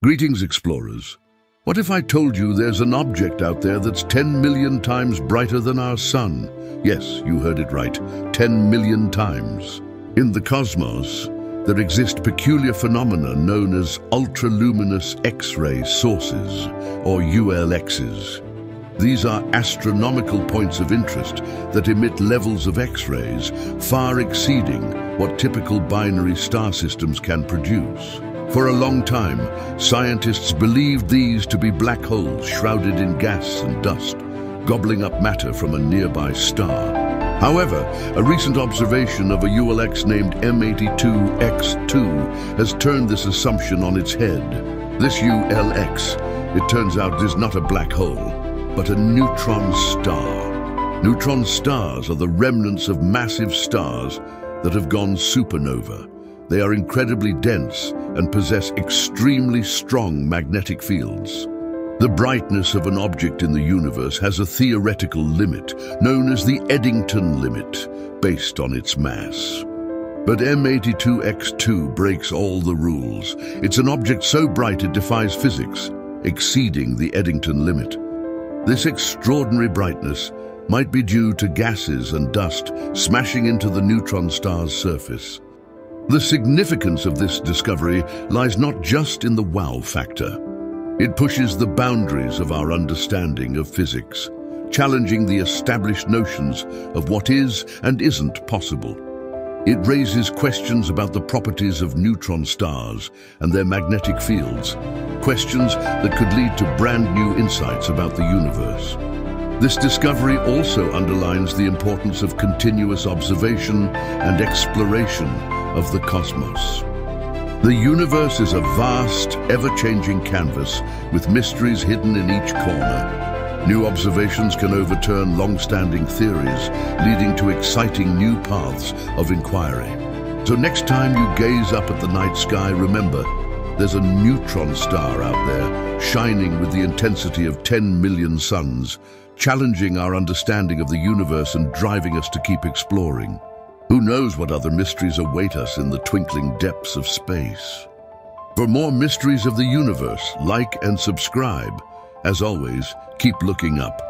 Greetings, explorers. What if I told you there's an object out there that's 10 million times brighter than our sun? Yes, you heard it right, 10 million times. In the cosmos, there exist peculiar phenomena known as Ultra-Luminous X-ray Sources, or ULXs. These are astronomical points of interest that emit levels of X-rays far exceeding what typical binary star systems can produce. For a long time, scientists believed these to be black holes shrouded in gas and dust, gobbling up matter from a nearby star. However, a recent observation of a ULX named M82 X-2 has turned this assumption on its head. This ULX, it turns out, is not a black hole, but a neutron star. Neutron stars are the remnants of massive stars that have gone supernova. They are incredibly dense and possess extremely strong magnetic fields. The brightness of an object in the universe has a theoretical limit, known as the Eddington limit, based on its mass. But M82 X-2 breaks all the rules. It's an object so bright it defies physics, exceeding the Eddington limit. This extraordinary brightness might be due to gases and dust smashing into the neutron star's surface. The significance of this discovery lies not just in the wow factor. It pushes the boundaries of our understanding of physics, challenging the established notions of what is and isn't possible. It raises questions about the properties of neutron stars and their magnetic fields, questions that could lead to brand new insights about the universe. This discovery also underlines the importance of continuous observation and exploration of the cosmos. The universe is a vast, ever-changing canvas with mysteries hidden in each corner. New observations can overturn long-standing theories, leading to exciting new paths of inquiry. So next time you gaze up at the night sky, remember, there's a neutron star out there, shining with the intensity of 10 million suns, challenging our understanding of the universe and driving us to keep exploring. Who knows what other mysteries await us in the twinkling depths of space? For more mysteries of the universe, like and subscribe. As always, keep looking up.